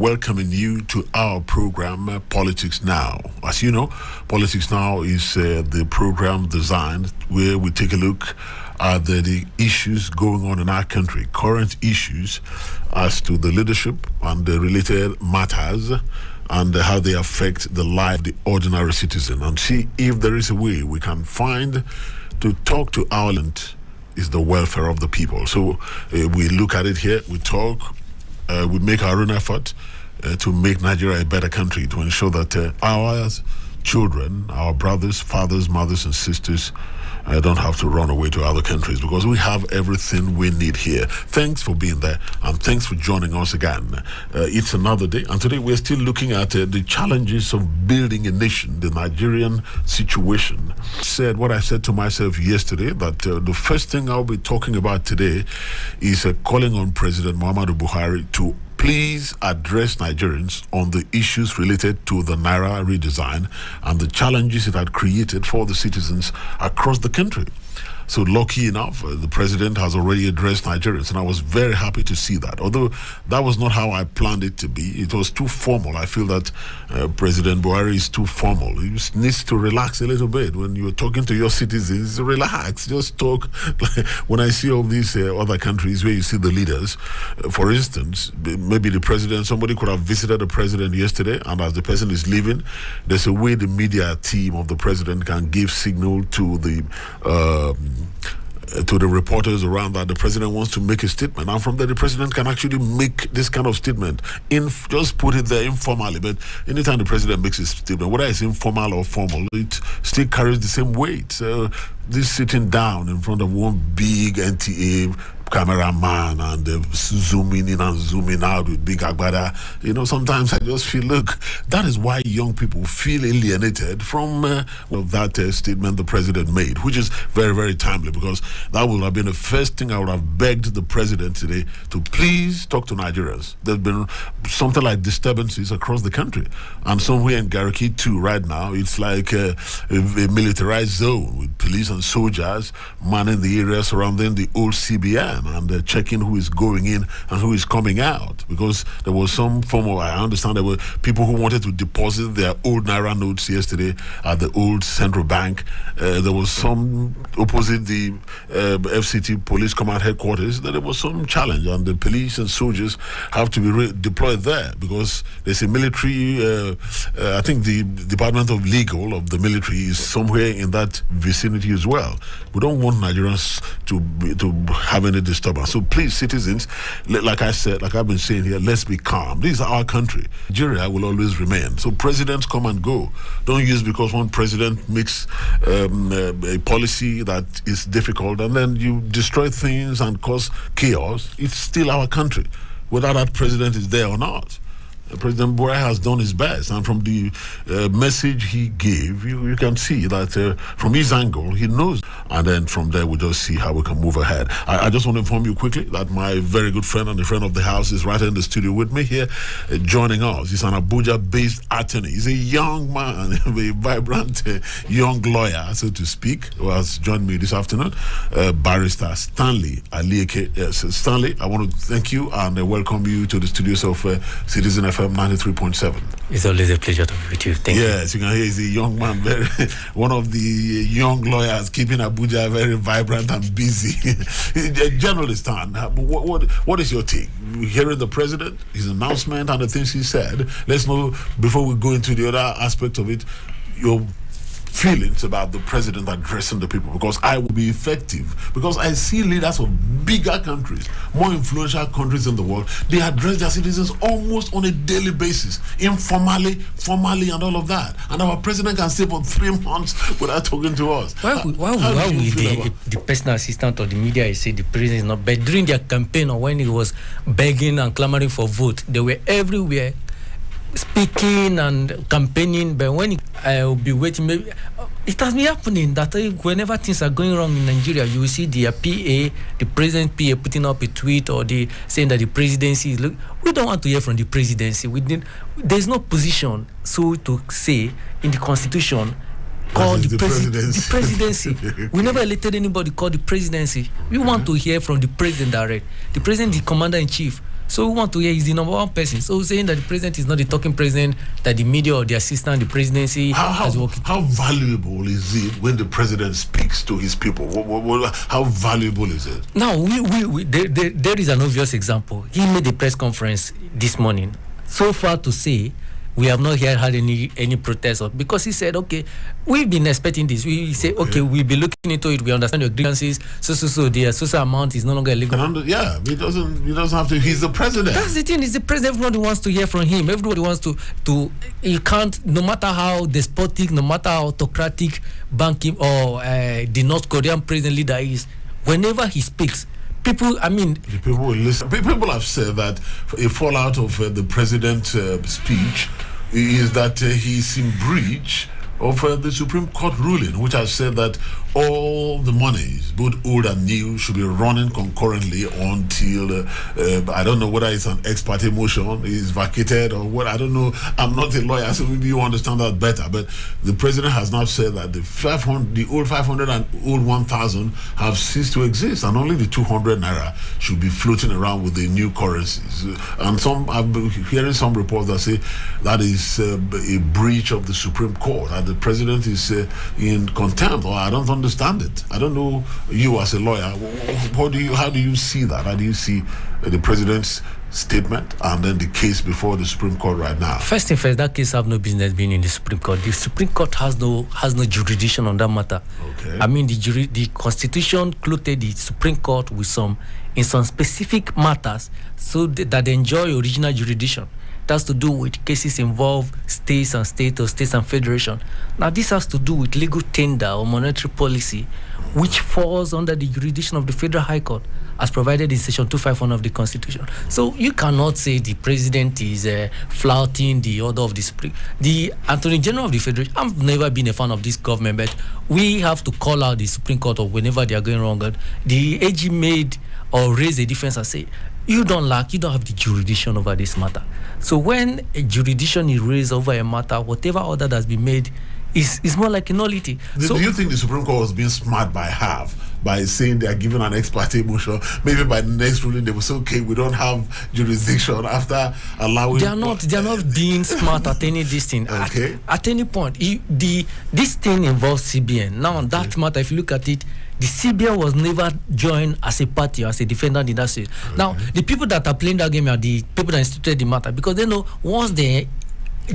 welcoming you to our program, Politics Now. As you know, Politics Now is the program designed where we take a look at the issues going on in our country, current issues as to the leadership and the related matters and how they affect the life of the ordinary citizen, and see if there is a way we can find to talk to our land is the welfare of the people. So we look at it here, we talk, we make our own effort to make Nigeria a better country, to ensure that our children, our brothers, fathers, mothers, and sisters don't have to run away to other countries, because we have everything we need here. Thanks for being there, and thanks for joining us again. It's another day, and today we're still looking at the challenges of building a nation, the Nigerian situation. Said what I said to myself yesterday, that the first thing I'll be talking about today is calling on President Muhammadu Buhari to please address Nigerians on the issues related to the Naira redesign and the challenges it had created for the citizens across the country. So lucky enough, the president has already addressed Nigerians, and I was very happy to see that. Although that was not how I planned it to be. It was too formal. I feel that President Buhari is too formal. He just needs to relax a little bit. When you're talking to your citizens, relax. Just talk. When I see all these other countries where you see the leaders, for instance, maybe the president, somebody could have visited the president yesterday, and as the person is leaving, there's a way the media team of the president can give signal to the reporters around that the president wants to make a statement, and from there the president can actually make this kind of statement just put it there informally. But anytime the president makes a statement, whether it's informal or formal, it still carries the same weight. So this sitting down in front of one big NTA cameraman and zooming in and zooming out with big agbada, sometimes I just feel, look, that is why young people feel alienated from that statement the president made, which is very, very timely, because that would have been the first thing I would have begged the president today, to please talk to Nigerians. There's been something like disturbances across the country, and somewhere in Gariki too right now, it's like a militarized zone with police and soldiers manning the area surrounding the old CBN, and checking who is going in and who is coming out, because there was some form of, I understand there were people who wanted to deposit their old Naira notes yesterday at the old central bank. There was some opposite the FCT police command headquarters, that there was some challenge, and the police and soldiers have to be deployed there, because there's a military, I think the Department of Legal of the military is somewhere in that vicinity as well. We don't want Nigerians to have any disturbance. So please, citizens, like I said, like I've been saying here, let's be calm. This is our country. Nigeria will always remain. So presidents come and go. Don't use because one president makes a policy that is difficult and then you destroy things and cause chaos. It's still our country, whether that president is there or not. President Buhari has done his best, and from the message he gave, you can see that from his angle, he knows. And then from there, we just see how we can move ahead. I just want to inform you quickly that my very good friend and a friend of the house is right in the studio with me here, joining us. He's an Abuja-based attorney. He's a young man, a vibrant young lawyer, so to speak, who has joined me this afternoon, Barrister Stanley Alieke. Yes, Stanley, I want to thank you and welcome you to the studios of Citizen FM 93.7. It's always a pleasure to be with you. Thank you. Yes, you can hear he's a young man, very one of the young lawyers keeping Abuja very vibrant and busy. Journalist, what is your take? Hearing the president, his announcement and the things he said, let's know, before we go into the other aspect of it, your feelings about the president addressing the people, because I will be effective, because I see leaders of bigger countries, more influential countries in the world, they address their citizens almost on a daily basis, informally, formally, and all of that, and our president can stay for 3 months without talking to us. Why will the personal assistant or the media say the president is not? But during their campaign, or when he was begging and clamoring for vote, they were everywhere speaking and campaigning. But when I will be waiting, maybe it has been happening that whenever things are going wrong in Nigeria, you will see the PA, the president PA, putting up a tweet or saying that the presidency is. Look, we don't want to hear from the presidency. There's no position, so to say, in the constitution called the presidency. We never elected anybody called the presidency. We want to hear from the president direct. The president, the commander in chief. So we want to hear, he's the number one person. So saying that the president is not the talking president, that the media or the assistant, the presidency has worked. How valuable is it when the president speaks to his people? How valuable is it? Now, there is an obvious example. He made a press conference this morning. So far to say, we have not had any protest, because he said, okay, we've been expecting this. We say, okay, we'll be looking into it. We understand your grievances. So the social amount is no longer illegal. He doesn't have to. He's the president. That's the thing. He's the president. Everybody wants to hear from him. Everybody wants to. He can't. No matter how despotic, no matter how autocratic banking or the North Korean president leader is, whenever he speaks, people will listen. People have said that a fallout of the president's speech is that he's in breach of the Supreme Court ruling, which has said that all the monies, both old and new, should be running concurrently until I don't know whether it's an ex parte motion is vacated or what. I don't know. I'm not a lawyer, so maybe you understand that better. But the president has now said that the old 500 and old 1,000 have ceased to exist, and only the 200 naira should be floating around with the new currencies. And I've been hearing some reports that say that is a breach of the Supreme Court, that the president is in contempt, or I don't understand it. I don't know, you as a lawyer, how do you see that? How do you see the president's statement and then the case before the Supreme Court right now? First thing first, that case have no business being in the Supreme Court. The Supreme Court has no jurisdiction on that matter. Okay. The Constitution clothed the Supreme Court with some specific matters so that they enjoy original jurisdiction. It has to do with cases involve states and state or states and federation. Now, this has to do with legal tender or monetary policy, which falls under the jurisdiction of the Federal High Court, as provided in Section 251 of the Constitution. So you cannot say the president is flouting the order of the Supreme. The Attorney General of the Federation, I've never been a fan of this government, but we have to call out the Supreme Court or whenever they are going wrong. The AG made or raised a defense and say, you don't have the jurisdiction over this matter. So when a jurisdiction is raised over a matter, whatever order that's been made is more like a nullity. Do you think the Supreme Court was being smart by half, by saying they are giving an ex parte motion? Maybe by the next ruling they will say, okay, we don't have jurisdiction after allowing. They are not being smart at any this thing. Okay. At any point, this thing involves CBN. Now that matter, if you look at it, the CBN was never joined as a party or as a defendant in that case. Okay. Now, the people that are playing that game are the people that instituted the matter, because they know once they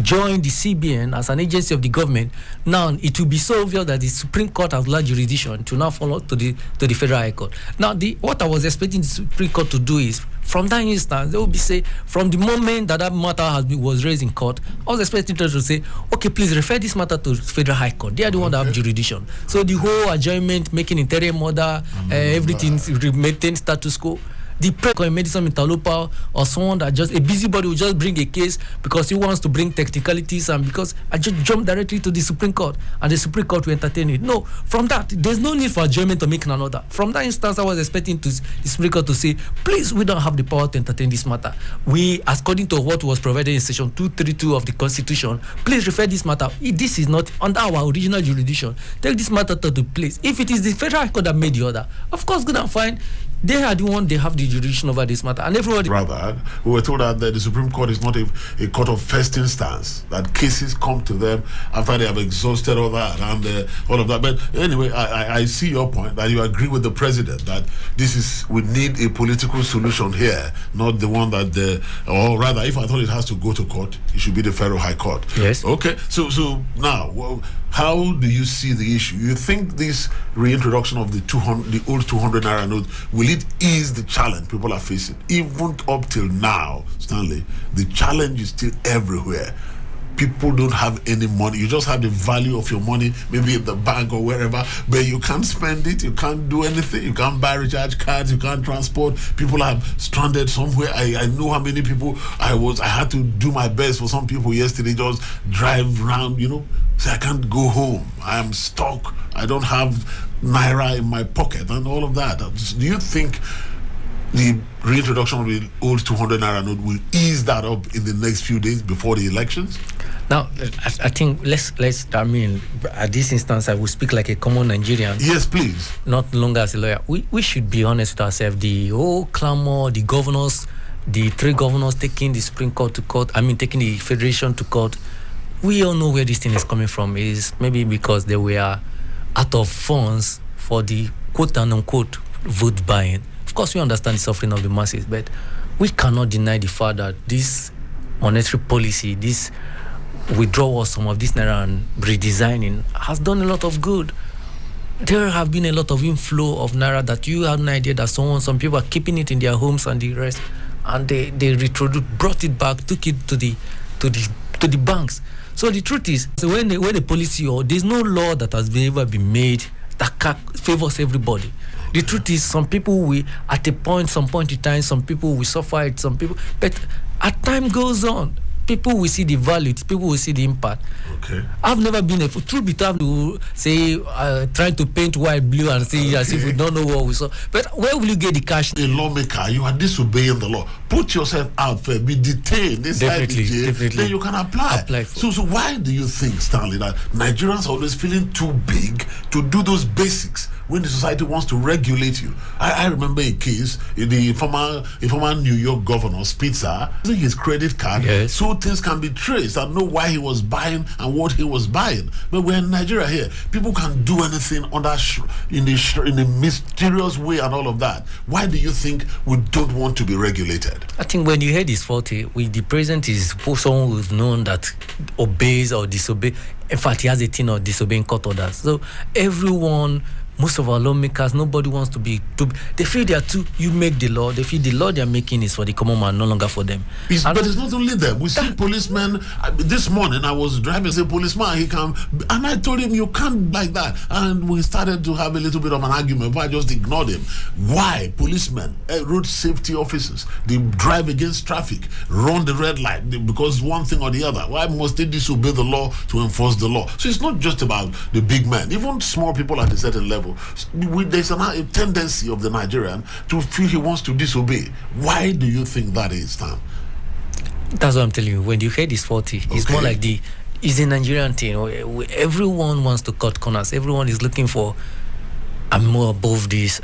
join the CBN as an agency of the government, now it will be so obvious that the Supreme Court has large jurisdiction to now follow to the Federal High Court. Now, what I was expecting the Supreme Court to do is, from that instance, they will be say, from the moment that matter was raised in court, I was expecting them to say, okay, please refer this matter to Federal High Court. They are the one that have jurisdiction. So the whole adjournment, making interim order, everything, maintain status quo. The president made some interloper or someone that just a busybody will just bring a case because he wants to bring technicalities, and because I just jump directly to the Supreme Court and the Supreme Court will entertain it. No, from that there's no need for adjournment to make an order. From that instance, I was expecting the Supreme Court to say, please, we don't have the power to entertain this matter. We, according to what was provided in Section 232 of the Constitution, please refer this matter. If this is not under our original jurisdiction, take this matter to the place. If it is the Federal High Court that made the order, of course, good and fine. They are the one, they have the jurisdiction over this matter, and everybody. Rather, we were told that the Supreme Court is not a court of first instance, that cases come to them after they have exhausted all that and all of that. But anyway, I see your point, that you agree with the president that we need a political solution here, not the one that or rather, if I thought it has to go to court, it should be the Federal High Court. Yes. Okay. So now, how do you see the issue? You think this reintroduction of the old 200 naira note, will it ease the challenge people are facing? Even up till now, Stanley, the challenge is still everywhere. People don't have any money. You just have the value of your money, maybe in the bank or wherever, but you can't spend it. You can't do anything. You can't buy recharge cards. You can't transport. People are stranded somewhere. I know how many people I had to do my best for some people yesterday, just drive around, say I can't go home. I am stuck. I don't have naira in my pocket and all of that. Do you think the reintroduction of the old 200 naira note will ease that up in the next few days before the elections? Now, I think let's. At this instance, I will speak like a common Nigerian. Yes, please. Not longer as a lawyer. We should be honest with ourselves. The whole clamor, the governors the 3 governors taking the Supreme Court to court, taking the Federation to court. We all know where this thing is coming from. Is maybe because they were out of funds for the quote-unquote vote buying. Of course, we understand the suffering of the masses, but we cannot deny the fact that this monetary policy, this withdrawal of some of this naira and redesigning has done a lot of good. There have been a lot of inflow of naira that you have no idea that some people are keeping it in their homes and the rest, and they brought it back, took it to the banks. So the truth is, when the policy, or there's no law that has ever been made that favors everybody. The truth is, some people will, some point in time, some people will suffer it, but as time goes on, people will see the value, people will see the impact. Okay. I've never been a true bit to say trying to paint white, blue, and say as if we don't know what we saw. But where will you get the cash? A lawmaker, you are disobeying the law. Put yourself out there, be detained inside the jail, then you can apply. So why do you think, Stanley, that Nigerians are always feeling too big to do those basics when the society wants to regulate you? I remember a case, the former New York governor, Spitzer, using his credit card, yes, so things can be traced and know why he was buying and what he was buying. But we're in Nigeria here. People can do anything in a mysterious way and all of that. Why do you think we don't want to be regulated? I think when you head is faulty, the president is someone who's known that obeys or disobeys. In fact, he has a thing of disobeying court orders. So everyone, most of our lawmakers, nobody wants to be too. They feel they are too. You make the law. They feel the law they are making is for the common man, no longer for them. But it's not only them. We see policemen. This morning I was driving. Say policeman, he can, and I told him you can't like that. And we started to have a little bit of an argument. But I just ignored him. Why policemen, road safety officers, they drive against traffic, run the red light because one thing or the other? Why must they disobey the law to enforce the law? So it's not just about the big men. Even small people at a certain level. There's a tendency of the Nigerian to feel he wants to disobey. Why do you think that is, Sam? That's what I'm telling you. When you head is faulty, it's more like it's a Nigerian thing. Everyone wants to cut corners. Everyone is looking for, I'm more above this.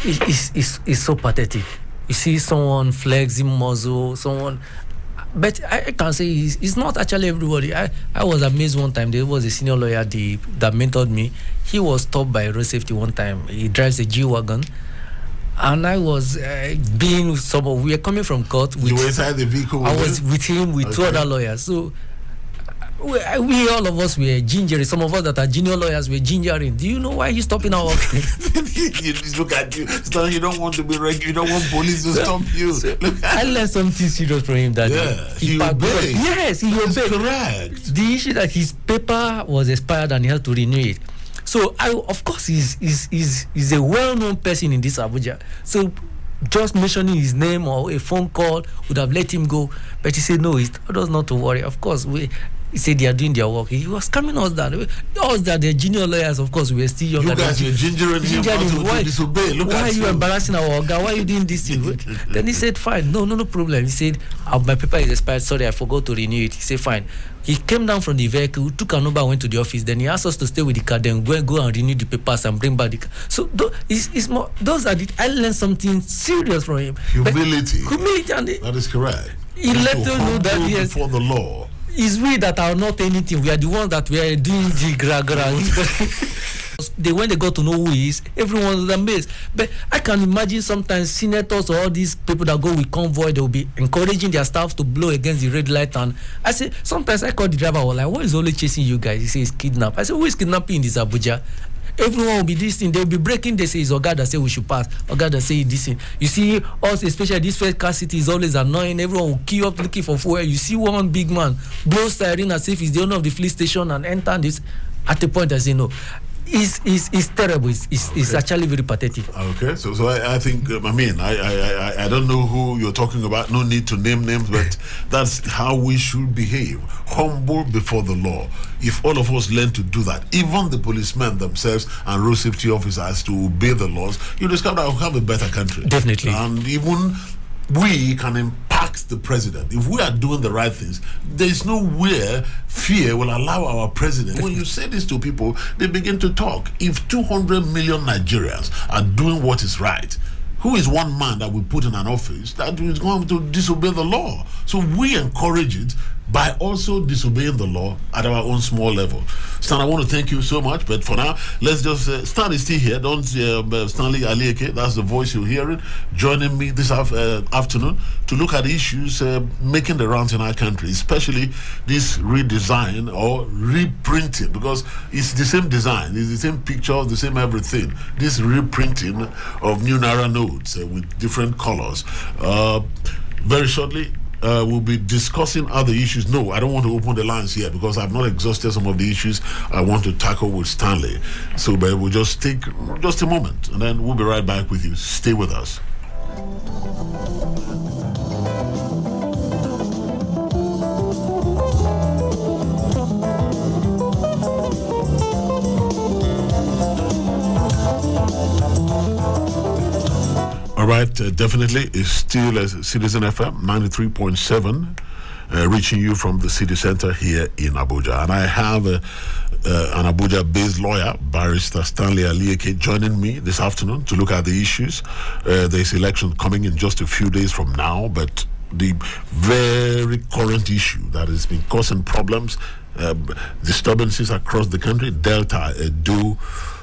It's so pathetic. You see someone flexing muscle, but I can say it's not actually everybody. I was amazed one time. There was a senior lawyer that mentored me. He was stopped by road safety one time. He drives a G-Wagon. And I was being someone. We were coming from court. You were inside the vehicle? I was with him, with 2 other lawyers. So we all of us were gingering. Some of us that are junior lawyers were gingering. Do you know why he's stopping our work? You look at you. So you don't want to be you don't want police to stop you. I learned something serious from him that he obeyed. Yes, he obeyed. Correct. The issue that his paper was expired and he had to renew it. So of course he's a well-known person in this Abuja. So just mentioning his name or a phone call would have let him go. But he said no, he told us not to worry. Of course he said they are doing their work. He was coming us that they're junior lawyers. Of course, we were still younger. You guys were gingering him to disobey. Why are you embarrassing our guy? Why are you doing this thing? Then he said, fine, no problem. He said, my paper is expired. Sorry, I forgot to renew it. He said, fine. He came down from the vehicle, took an Uber, went to the office. Then he asked us to stay with the car, then go and renew the papers and bring back the car. So it's more. Those are I learned something serious from him. Humility, and that is correct. He let us know that yes, before the law. It's we that are not anything. We are the ones that we are doing the gra. When they got to know who he is, everyone was amazed. But I can imagine sometimes senators or all these people that go with convoy, they will be encouraging their staff to blow against the red light. And I say, sometimes I call the driver, I was like, what is always chasing you guys? He says, kidnap. I say, who is kidnapping in this Abuja? Everyone will be this thing. They'll be breaking. They say it's Oga that say we should pass. Oga that say this thing. You see, us, especially this first car city, is always annoying. Everyone will queue up looking for fuel. You see one big man blow siren as if he's the owner of the police station and enter this. At the point I say no. It's terrible. It's actually very pathetic. Okay, so I think I don't know who you're talking about. No need to name names, but that's how we should behave. Humble before the law. If all of us learn to do that, even the policemen themselves and road safety officers to obey the laws, you discover that we'll have a better country. Definitely. And even we can impact the president. If we are doing the right things, there's nowhere fear will allow our president. When you say this to people, they begin to talk. If 200 million Nigerians are doing what is right, Who is one man that we put in an office that is going to disobey the law? So we encourage it by also disobeying the law at our own small level. Stan, I want to thank you so much, but for now, let's just, Stan is still here, don't Stanley Alieke, that's the voice you're hearing, joining me this afternoon to look at issues making the rounds in our country, especially this redesign or reprinting, because it's the same design, it's the same picture, the same everything, this reprinting of new Naira notes with different colors. Very shortly, we'll be discussing other issues. No, I don't want to open the lines here because I've not exhausted some of the issues I want to tackle with Stanley. So but we'll just take just a moment and then we'll be right back with you. Stay with us. All right, definitely. It's still a Citizen FM 93.7, reaching you from the city center here in Abuja. And I have an Abuja-based lawyer, Barrister Stanley Alieke, joining me this afternoon to look at the issues. There's election coming in just a few days from now, but the very current issue that has been causing problems, disturbances across the country, Delta, Edo,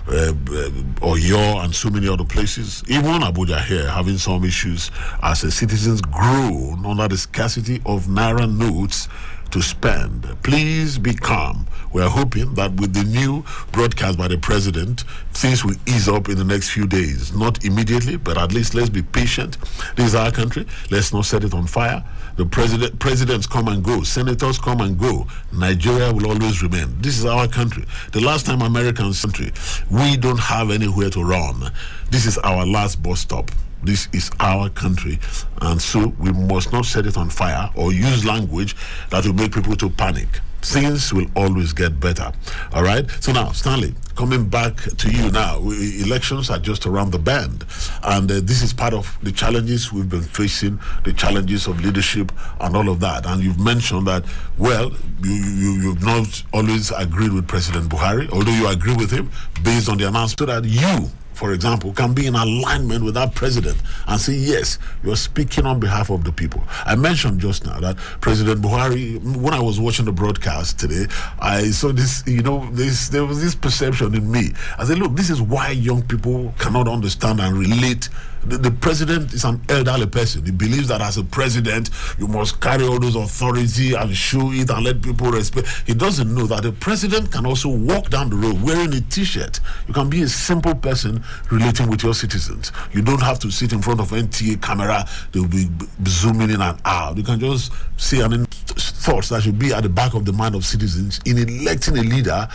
Oyo, and so many other places, even Abuja here, having some issues as citizens groan under the scarcity of Naira notes to spend. Please be calm. We are hoping that with the new broadcast by the president, things will ease up in the next few days. Not immediately, but at least let's be patient. This is our country. Let's not set it on fire. The presidents come and go. Senators come and go. Nigeria will always remain. This is our country. The last time Americans country, we don't have anywhere to run. This is our last bus stop. This is our country, and so we must not set it on fire or use language that will make people to panic. Things will always get better. All right? So now, Stanley, coming back to you now, elections are just around the bend, and this is part of the challenges we've been facing, the challenges of leadership and all of that. And you've mentioned that, well, you've not always agreed with President Buhari, although you agree with him based on the announcement, so that you, for example, can be in alignment with that president and say, yes, you're speaking on behalf of the people. I mentioned just now that President Buhari, when I was watching the broadcast today, I saw this, there was this perception in me. I said, look, this is why young people cannot understand and relate. The president is an elderly person. He believes that as a president, you must carry all those authority and show it and let people respect. He doesn't know that the president can also walk down the road wearing a t-shirt. You can be a simple person relating with your citizens. You don't have to sit in front of NTA camera. They'll be zooming in and out. You can just see thoughts that should be at the back of the mind of citizens in electing a leader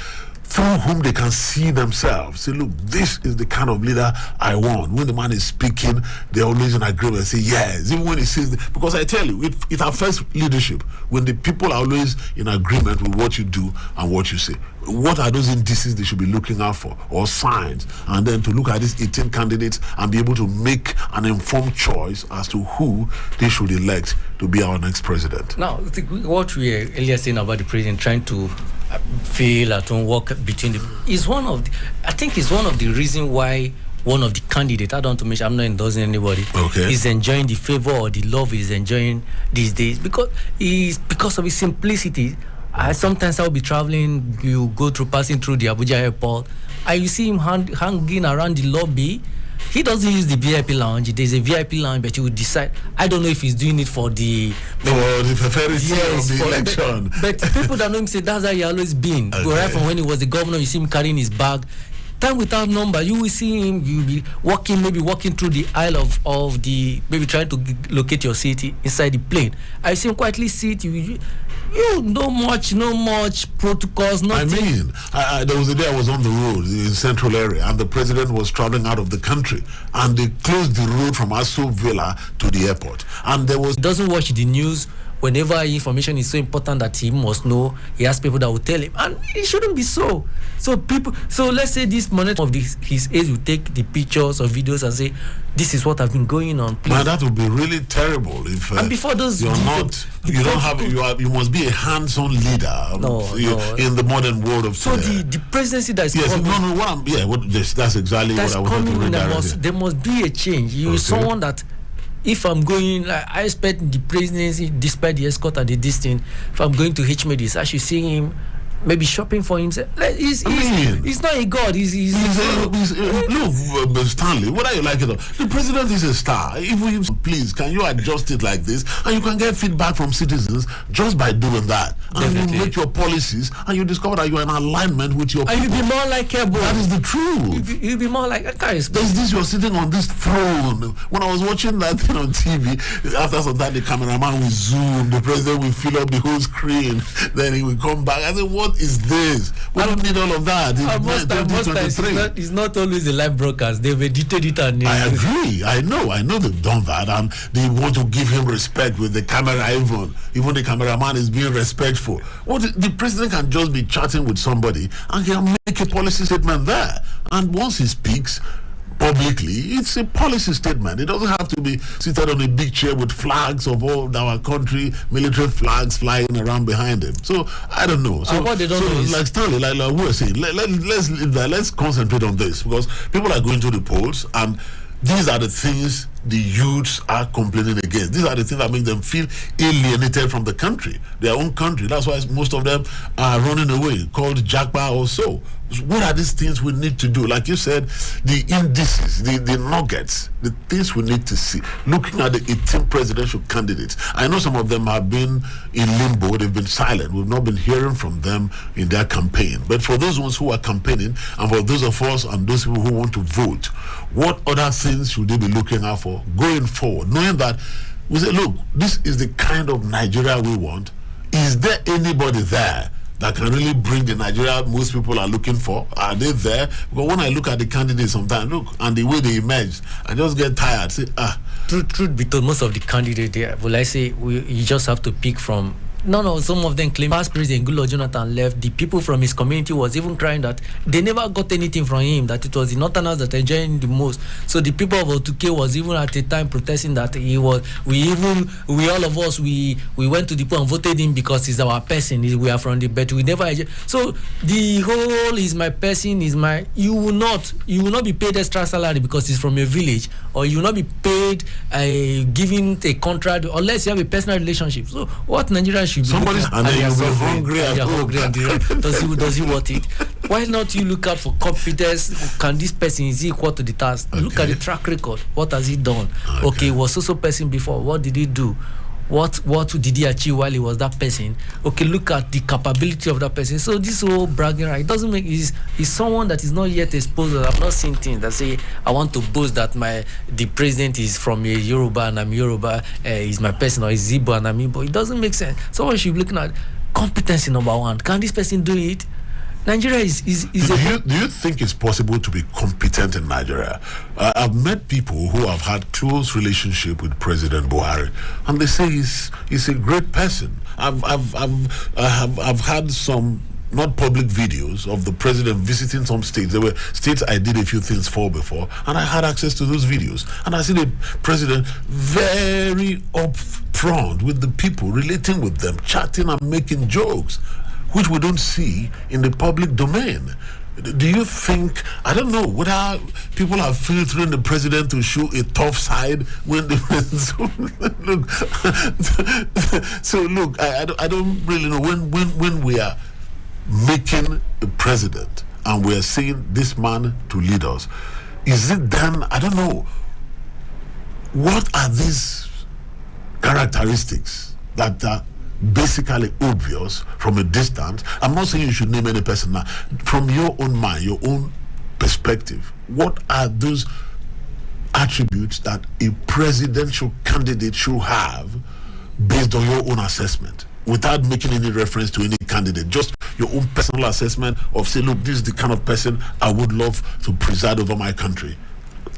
through whom they can see themselves. Say, look, this is the kind of leader I want. When the man is speaking, they're always in agreement. Say, yes. Even when he says, because I tell you, it affects leadership. When the people are always in agreement with what you do and what you say. What are those indices they should be looking out for, or signs? And then to look at these 18 candidates and be able to make an informed choice as to who they should elect to be our next president. Now, what we were earlier saying about the president trying to feel at home, work between the, is one of the, I think is one of the reasons why one of the candidates, I don't want to mention, I'm not endorsing anybody, is enjoying the favor or the love he's enjoying these days because of his simplicity. Sometimes I'll be traveling, passing through the Abuja airport, and you see him hanging around the lobby. He doesn't use the VIP lounge. There's a VIP lounge, but he would decide. I don't know if he's doing it for the election. But people that know him say that's how he always been. Okay. Right from when he was the governor, you see him carrying his bag. Time without number, you will see him. You'll be walking through the aisle of the, maybe trying to locate your seat inside the plane. I see him quietly sit. No much protocols, nothing. I mean, there was a day I was on the road in central area, and the president was traveling out of the country, and they closed the road from Aso Villa to the airport, and there was doesn't watch the news. whenever information is so important that he must know, he has people that will tell him, and it shouldn't be so. So let's say this monitor of his aides will take the pictures or videos and say, this is what has been going on. Please. Man, that would be really terrible if and before those you must be a hands-on leader in the modern world of so today. the presidency that is coming, that's exactly what I wanted to there must be a change. Someone that, if I'm going, like, I expect the presidency, despite the escort and the distance, if I'm going to HMDs, I should see him maybe shopping for himself. Like, he's not a god. Look, Stanley, whether you like it or the president is a star. Please, can you adjust it like this? And you can get feedback from citizens just by doing that. And you make your policies, and you discover that you are in alignment with your people. And you'll be more likable. That is the truth. You'll be more like, guys. There's this, you're sitting on this throne. When I was watching that thing on TV, after some time the cameraman will zoom, the president will fill up the whole screen, then he will come back. I said, what is this? We don't need all of that. Most times it's not always a live broadcast. They've edited it. And I agree. I know they've done that, and they want to give him respect with the camera. Even the cameraman is being respectful. The president can just be chatting with somebody and he'll make a policy statement there. And once he speaks publicly, it's a policy statement. It doesn't have to be seated on a big chair with flags of all our country, military flags flying around behind him. So I don't know. So what they don't know is, like Stanley, like we were saying, let's concentrate on this, because people are going to the polls, and these are the things the youths are complaining against. These are the things that make them feel alienated from the country, their own country. That's why most of them are running away, called Jagba or so. What are these things we need to do? Like you said, the indices, the nuggets, the things we need to see. Looking at the 18 presidential candidates, I know some of them have been in limbo, they've been silent. We've not been hearing from them in their campaign. But for those ones who are campaigning, and for those of us and those people who want to vote, what other things should they be looking out for going forward, knowing that we say, look, this is the kind of Nigeria we want? Is there anybody there that can really bring the Nigeria most people are looking for? Are they there? Because when I look at the candidates sometimes, look, and the way they emerge, I just get tired. Say, Truth be told, most of the candidates there, well, I say, you just have to pick from. No, some of them claim past President Goodluck Jonathan left. The people from his community was even crying that they never got anything from him, that it was the Northerners that enjoyed him the most. So the people of Otuke was even at the time protesting that we all of us went to the poll and voted him because he's our person. We are from the bed. We never. So the whole is my person, you will not be paid extra salary because he's from a village, or you will not be paid giving a contract unless you have a personal relationship. So what Nigeria should be somebody's and then you'll be hungry does he want it? Why not you look out for competence? Can this person, is he equal to the task? Okay. Look at the track record. What has he done? Okay, was so person before. What did he do? What did he achieve while he was that person? Okay, look at the capability of that person. So this whole bragging right, it doesn't make is someone that is not yet exposed. I've not seen things that say I want to boast that the president is from a Yoruba and I'm Yoruba, is my person, or is Igbo and I'm Igbo. It doesn't make sense. Someone should be looking at competency number one. Can this person do it? Nigeria is do you think it's possible to be competent in Nigeria? I've met people who have had close relationship with President Buhari, and they say he's a great person. I've had some not public videos of the president visiting some states. There were states I did a few things for before, and I had access to those videos. And I see the president very upfront with the people, relating with them, chatting and making jokes, which we don't see in the public domain. Do you think, I don't know, whether people are filtering the president to show a tough side when the look, I don't really know when we are making a president and we are saying this man to lead us, is it then, I don't know, what are these characteristics that are basically obvious from a distance? I'm not saying you should name any person now. From your own mind, your own perspective, what are those attributes that a presidential candidate should have based on your own assessment, without making any reference to any candidate? Just your own personal assessment of, say, look, this is the kind of person I would love to preside over my country.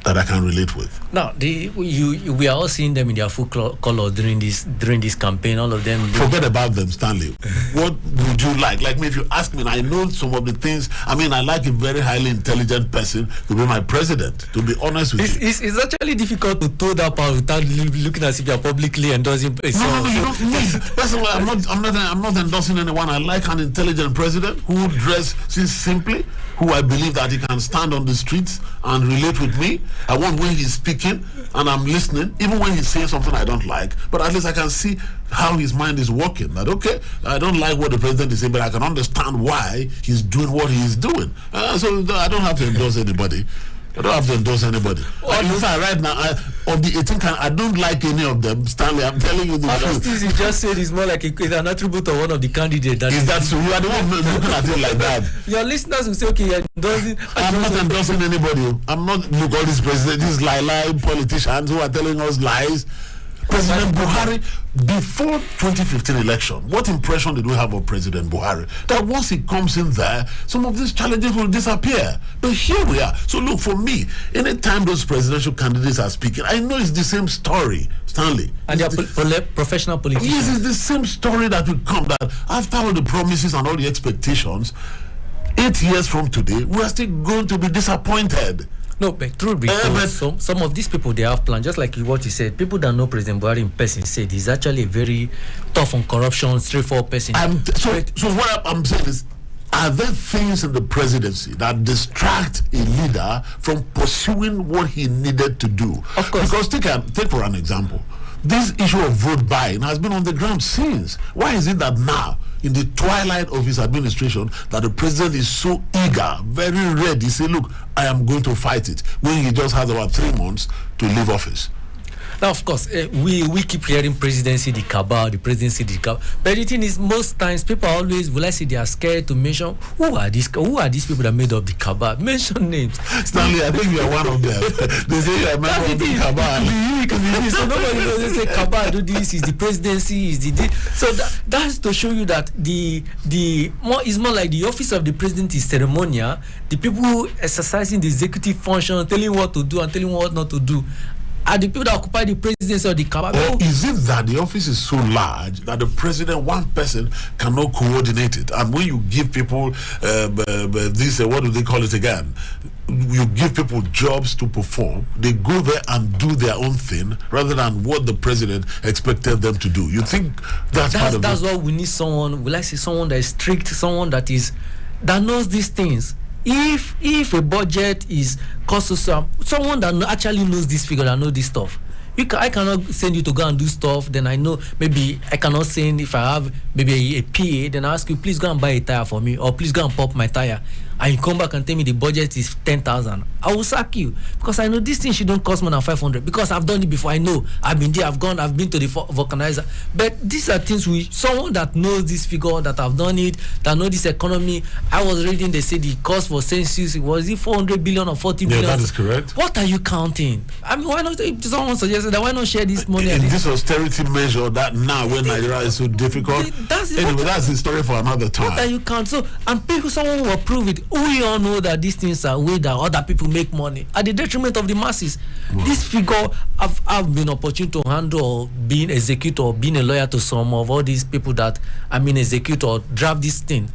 that I can relate with. Now, we are all seeing them in their full color during this campaign. All of them. Forget about them, Stanley. What would you like? Like me, if you ask me, and I know some of the things. I mean, I like a very highly intelligent person to be my president. To be honest with you, it's actually difficult to toe that part without looking as if you are publicly endorsing. No, you don't need. That's why I'm not endorsing anyone. I like an intelligent president who dresses simply, who I believe that he can stand on the streets and relate with me. I want when he's speaking and I'm listening, even when he's saying something I don't like, but at least I can see how his mind is working. That, okay, I don't like what the president is saying, but I can understand why he's doing what he's doing. So I don't have to endorse anybody. I don't have to endorse anybody. In fact, right now, of the 18 I don't like any of them. Stanley, I'm telling you the truth. This you just said is more like an attribute of one of the candidates. Is that so? You are the one looking at it like that. Your listeners will say, okay, you're endorsing. I'm not endorsing anybody. I'm not, look, all these presidents, these lie politicians who are telling us lies. President Buhari, before 2015 election, what impression did we have of President Buhari? That once he comes in there, some of these challenges will disappear. But here we are. So look, for me, anytime those presidential candidates are speaking, I know it's the same story, Stanley. And they are professional politicians. Yes, it's the same story that will come, that after all the promises and all the expectations, 8 years from today, we are still going to be disappointed. No, but true, some of these people, they have plans, just like what you said. People that know President Buhari in person said he's actually a very tough on corruption, straightforward person. So what I'm saying is, are there things in the presidency that distract a leader from pursuing what he needed to do? Of course. Because take for an example, this issue of vote buying has been on the ground since. Why is it that now, in the twilight of his administration, that the president is so eager, very ready, say, look, I am going to fight it, when he just has about 3 months to leave office? Now, of course, we keep hearing presidency, the cabal, the presidency, the cabal. But the thing is, most times people are always, will I say, they are scared to mention who are these people that made up the cabal. Mention names. Stanley, I think you are one of them. They say you are a member of the cabal. So nobody knows. They say cabal do this, is the presidency, is the this. So that's to show you that it's more like the office of the president is ceremonial. The people exercising the executive function, telling what to do and telling what not to do, are the people that occupy the presidency or the cabal. Or is it that the office is so large that the president, one person, cannot coordinate it? And when you give people this, what do they call it again? You give people jobs to perform, they go there and do their own thing rather than what the president expected them to do. You think that's why we need someone, will I say, someone that is strict, someone that knows these things. If a budget is cost someone that actually knows this figure, that knows this stuff. I cannot send you to go and do stuff. Then I know maybe I cannot send, if I have maybe a PA, then I ask you, please go and buy a tire for me, or please go and pop my tire. And you come back and tell me the budget is 10,000. I will sack you, because I know this thing shouldn't cost more than 500, because I've done it before. I know, I've been there, I've been to the vulcanizer. But these are things someone that knows this figure, that have done it, that know this economy. I was reading, they said the cost for census was it 400 billion or 40 billion? Yeah, that is correct. What are you counting? I mean, why not? If someone suggested that, why not share this money? In this austerity measure, that now when Nigeria is so difficult. That's the story for another time. What are you counting? So, and people, someone will approve it. We all know that these things are way that other people make money at the detriment of the masses. Wow. This figure, I've been opportune to handle, being executor, or being a lawyer to some of all these people that execute or draft this thing.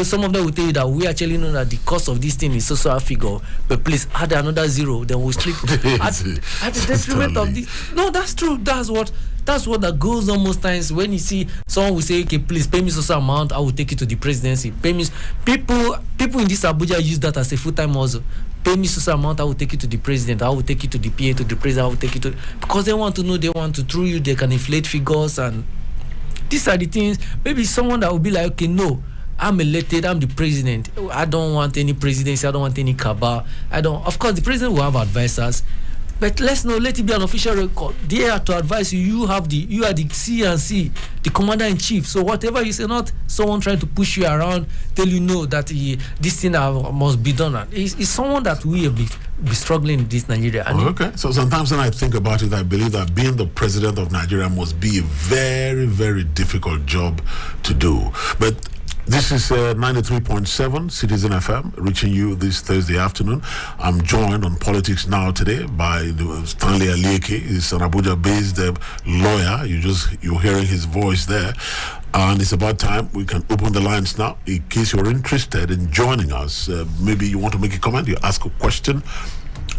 Some of them will tell you that we actually know that the cost of this thing is so a figure, but please add another zero, then we'll sleep at the detriment of this. No, that's true. That's what that goes on most times. When you see someone will say, okay, please pay me so amount, I will take it to the presidency. Pay me. People in this Abuja use that as a full-time also. Pay me so amount, I will take it to the president, I will take it to the PA, to the president, I will take it to, because they want to know, they want to, through you, they can inflate figures, and these are the things. Maybe someone that will be like, okay, no, I'm elected, I'm the president, I don't want any presidency, I don't want any cabal, of course the president will have advisors, but let it be an official record. They are to advise you. You are the C&C, the commander-in-chief. So whatever you say, not someone trying to push you around, tell you no, that this thing must be done. It's someone that will be struggling in this Nigeria. Okay. So sometimes when I think about it, I believe that being the president of Nigeria must be a very, very difficult job to do. But This is 93.7 Citizen FM, reaching you this Thursday afternoon. I'm joined on Politics Now today by Stanley Alieke. He's an Abuja-based lawyer. You're hearing his voice there. And it's about time we can open the lines now. In case you're interested in joining us, maybe you want to make a comment, you ask a question,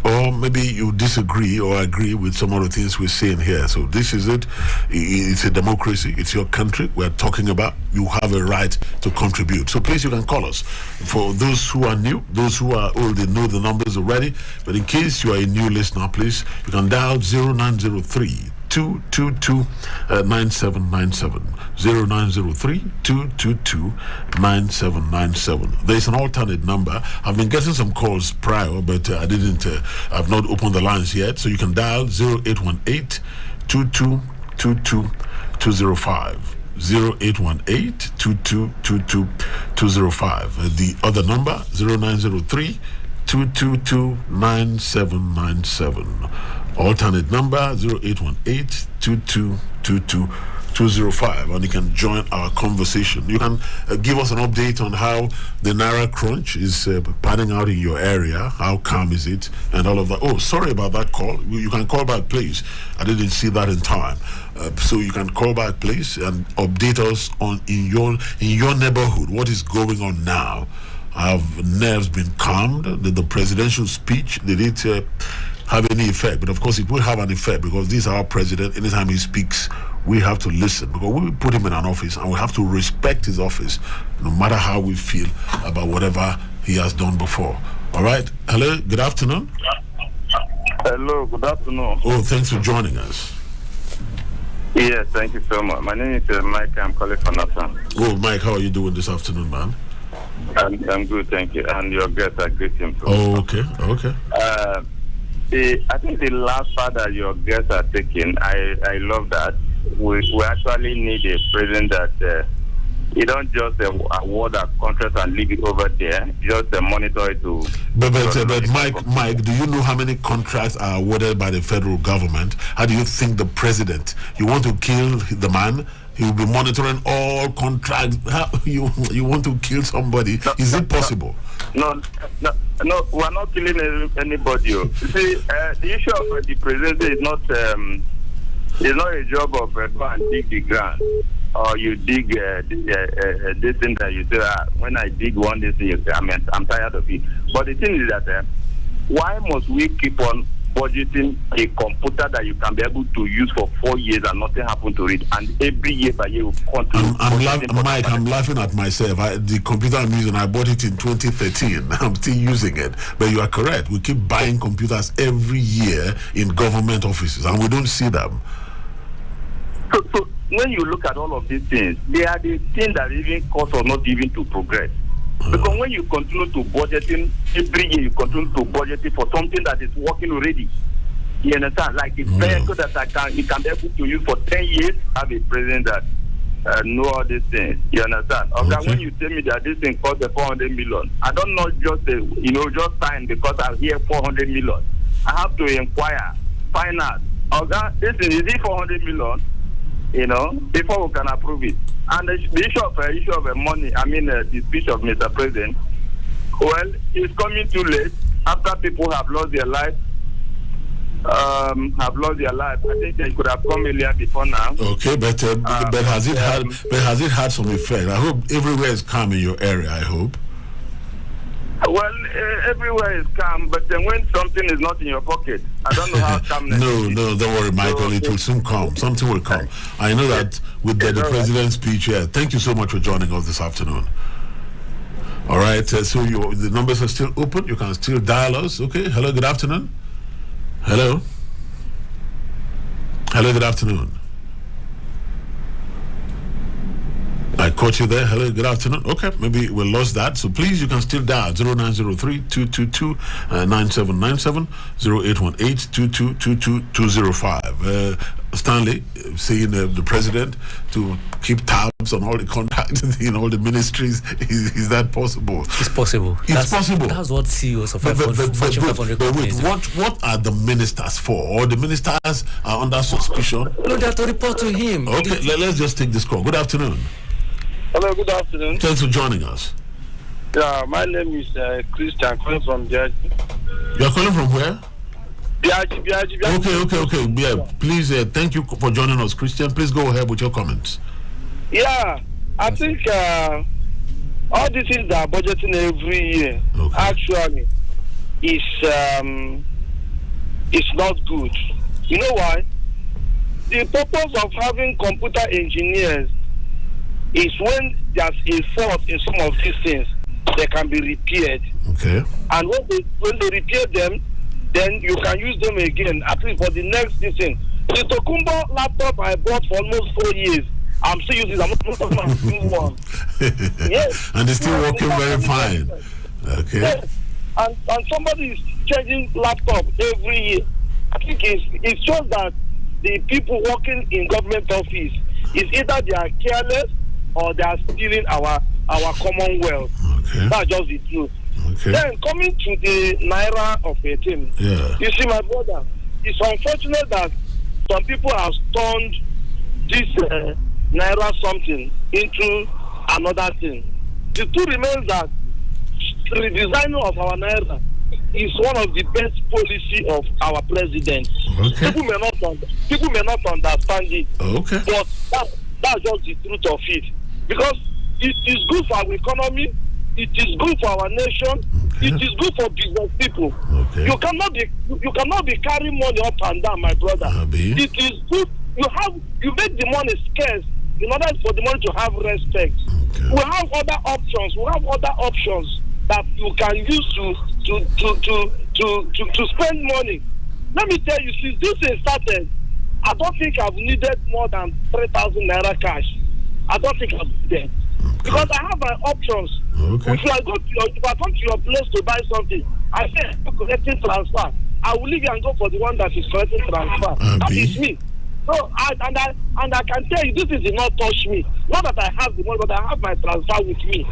or maybe you disagree or agree with some of the things we're saying here. So this is it. It's a democracy. It's your country we're talking about. You have a right to contribute. So please, you can call us. For those who are new, those who are old, they know the numbers already. But in case you are a new listener, please, you can dial 0903 222 9797 0903 222 9797. There's an alternate number. I've been getting some calls prior, but I've not opened the lines yet. So you can dial 0818 2222 205. 0818 2222 205. The other number 0903 222 9797. Alternate number 0818-2222-205, and you can join our conversation. You can give us an update on how the Naira crunch is panning out in your area. How calm is it, and all of that. Oh, sorry about that call. You can call back, please. I didn't see that in time. So you can call back, please, and update us on in your neighborhood. What is going on now? Have nerves been calmed? Did the presidential speech, did it have any effect? But of course it will have an effect, because this is our president. Anytime he speaks, we have to listen, because we put him in an office and we have to respect his office, no matter how we feel about whatever he has done before. All right. Hello, good afternoon. Hello, good afternoon. Oh, thanks for joining us. Yes, thank you so much. My name is Mike. I'm calling from Nasa. Oh, Mike, how are you doing this afternoon, man? I'm good, thank you. And your guests are great. Oh, okay. I think the last part that your guests are taking, I love that. We actually need a president that you don't just award a contract and leave it over there, just monitor it to. But Mike, do you know how many contracts are awarded by the federal government? How do you think the president, you want to kill the man? He will be monitoring all contracts. How you want to kill somebody? Is it possible? No, we're not killing anybody. You see, the issue of the presidency is not a job of go and dig the ground, or you dig this thing that you say, when I dig one this thing, I'm tired of it. But the thing is that why must we keep on budgeting a computer that you can be able to use for 4 years and nothing happened to it, and every year by year Mike, I'm laughing at myself. The computer I'm using, I bought it in 2013. I'm still using it. But you are correct. We keep buying computers every year in government offices, and we don't see them. So when you look at all of these things, they are the things that even cause us not even to progress. Because when you continue to budgeting every year, you continue to budgeting for something that is working already. You understand? Like the vehicle that you can be able to use for 10 years, have a president that know all these things. You understand? Okay. When you tell me that this thing costs 400 million, I don't know just just sign because I hear 400 million. I have to inquire, find out. Okay, this is it 400 million? Before we can approve it. And the issue of money, the speech of Mr. President, well, it's coming too late after people have lost their life. I think they could have come earlier before now. Okay, but has it had some effect? I hope everywhere is calm in your area. I hope. Well, everywhere is calm, but then when something is not in your pocket, I don't know how calmness is. No, don't worry, Michael. It will soon come. Something will come. I know that with the president's speech here. Thank you so much for joining us this afternoon. All right, so the numbers are still open. You can still dial us. Okay, hello, good afternoon. Hello, good afternoon. I caught you there. Hello, good afternoon. Okay, maybe we lost that. So please, you can still dial 0903-222-9797, 0818-2222-205. Stanley saying the president to keep tabs on all the contacts in all the ministries. Is that possible? It's possible. It's possible. That's what CEOs of Fortune 500 companies. What are the ministers for? Or the ministers are under suspicion? No, they have to report to him. Okay, let's just take this call. Good afternoon. Hello, good afternoon. Thanks for joining us. Yeah, my name is Christian, calling from Biaji. You're calling from where? Biaji. Okay. Yeah, please, thank you for joining us, Christian. Please go ahead with your comments. Yeah, I think all these things that are budgeting every year actually is not good. You know why? The purpose of having computer engineers is when there's a fault in some of these things, they can be repaired. Okay. And when they repair them, then you can use them again, at least for the next thing. The Tokumbo laptop I bought for almost 4 years, I'm still using it. I'm not talking about new one. Yes. And it's still working very fine. Okay. Yes. And somebody is changing laptop every year. I think it shows that the people working in government office is either they are careless or they are stealing our commonwealth. Okay. That's just the truth. Okay. Then coming to the Naira of 18, you see, my brother, it's unfortunate that some people have turned this Naira something into another thing. The truth remains that the redesigning of our Naira is one of the best policy of our president. Okay. People may not understand it. Okay. But that's just the truth of it. Because it is good for our economy, it is good for our nation, it is good for business people. Okay. You cannot be carrying money up and down, my brother. It is good. You make the money scarce in order for the money to have respect. Okay. We have other options that you can use to spend money. Let me tell you, since this thing started, I don't think I've needed more than 3,000 naira cash. I don't think I've needed. Because I have my options. Okay. If I come to your place to buy something, I say collecting transfer. I will leave you and go for the one that is collecting transfer. That is me. So I can tell you, this did not touch me. Not that I have the money, but I have my transfer with me.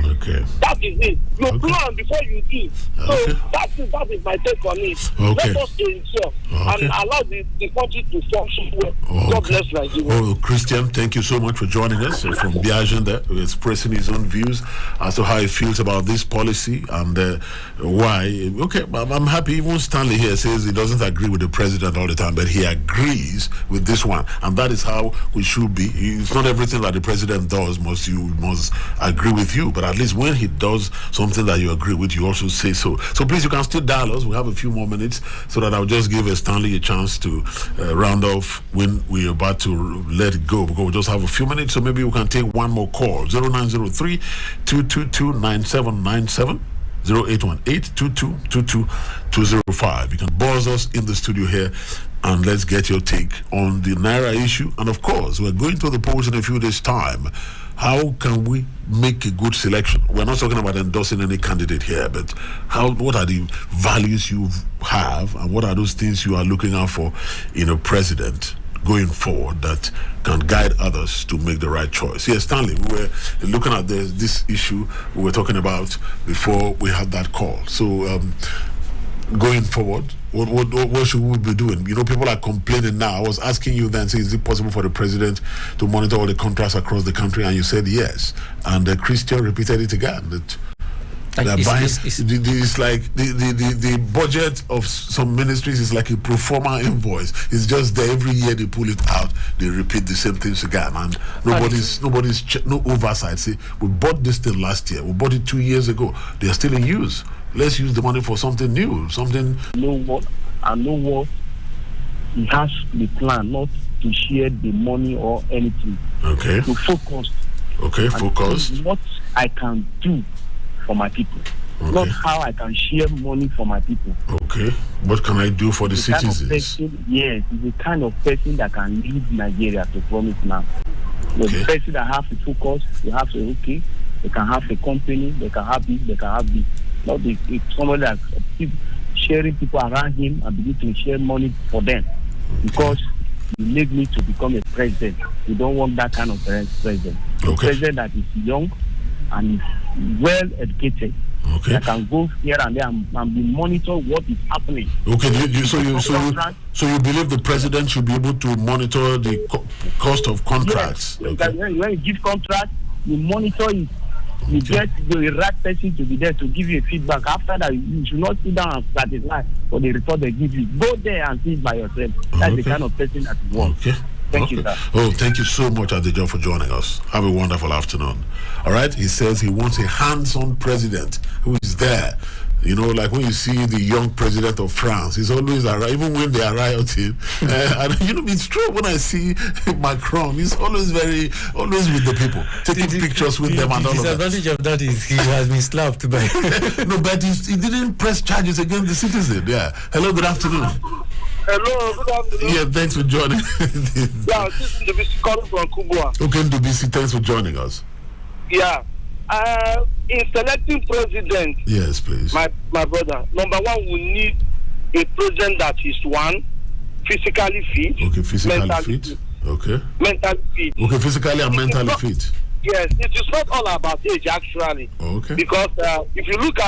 Okay. That is it. You plan before you do. So that is my take on it. Okay. Let us ensure and allow the country to function well. God bless Nigeria. Oh, Christian, thank you so much for joining us from Biajan there, expressing his own views as to how he feels about this policy and why. Okay, I'm happy. Even Stanley here says he doesn't agree with the president all the time, but he agrees with this one, and that is how we should be. It's not everything that the president does must agree with you, but at least when he does something that you agree with, you also say so. So please, you can still dial us. We have a few more minutes, so that I'll just give Stanley a chance to round off when we're about to let it go, because we just have a few minutes. So maybe we can take one more call. 0903-222-9797. 0818-2222-205. You can buzz us in the studio here, and let's get your take on the Naira issue. And of course, we're going to the polls in a few days' time. How can we make a good selection? We're not talking about endorsing any candidate here, but what are the values you have, and what are those things you are looking out for in a president going forward that can guide others to make the right choice? Yes, Stanley, we were looking at this issue we were talking about before we had that call. So going forward, what should we be doing? You know, people are complaining now. I was asking you then, say, is it possible for the president to monitor all the contracts across the country? And you said yes. And Christian repeated it again, that it's like the budget of some ministries is like a pro forma invoice. It's just there every year. They pull it out, they repeat the same things again, and nobody's no oversight. Say, we bought this thing last year, we bought it 2 years ago, they are still in use. Let's use the money for something new, something. Know what he has the plan, not to share the money or anything. Okay. To focus. Okay, focus. What I can do for my people, not how I can share money for my people. Okay, what can I do for the citizens? Yes, he's the kind of person that can lead Nigeria to promise now. The person that have to focus, they have to they can have a company, they can have this, they can have this. Not somebody that sharing people around him and begin to share money for them, because you need me to become a president. You don't want that kind of president. A president that is young and well educated. That can go here and there and be monitor what is happening. Okay, so you believe the president should be able to monitor the cost of contracts? Yes. When you give contract, you monitor it. You get the right person to be there to give you a feedback. After that, you should not sit down and satisfy for the report they give you. Go there and see it by yourself. That's the kind of person that you want. Okay. Thank you, sir. Oh, thank you so much, Adejo, for joining us. Have a wonderful afternoon. All right. He says he wants a hands-on president who is there. You know, like when you see the young president of France, he's always even when they are rioting. And you know, it's true. When I see Macron, he's always with the people, taking pictures with them and all of that. The disadvantage of that is he has been slapped by. No, but he didn't press charges against the citizen. Yeah. Hello. Good afternoon. Hello, good afternoon. Yeah, thanks for joining. Yeah, this is Ndubisi calling from Kubwa. Okay, Ndubisi, thanks for joining us. Yeah. In selecting president, yes, please. My brother, number one, we need a president that is physically fit. Okay, physically fit. Okay. Mentally fit. Okay, physically and mentally fit. Yes, it is not all about age actually. Okay. Because if you look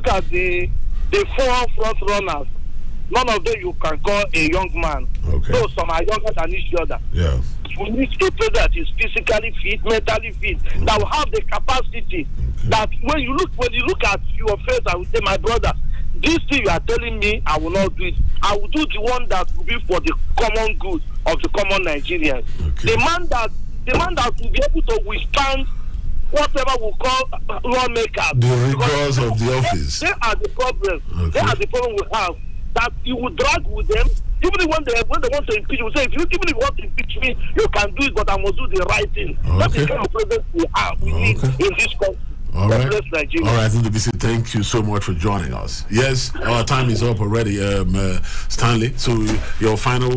at the 4 front runners, none of them you can call a young man. Okay. So some are younger than each other. Yeah. We need a president that is physically fit, mentally fit, that will have the capacity that when you look at your face, I will say, my brother, this thing you are telling me, I will not do it. I will do the one that will be for the common good of the common Nigerians. Okay. The man that will be able to withstand whatever we call lawmakers. The rigors of the office. They are the problem. Okay. They are the problem we have. That you will drag with them. Even when they want to impeach you, say, if you want to impeach me, you can do it, but I must do the right thing. Okay. That's the kind of president we need in this country. All right. Nigeria. All right, Ndubisi, thank you so much for joining us. Yes, our time is up already, Stanley. So your final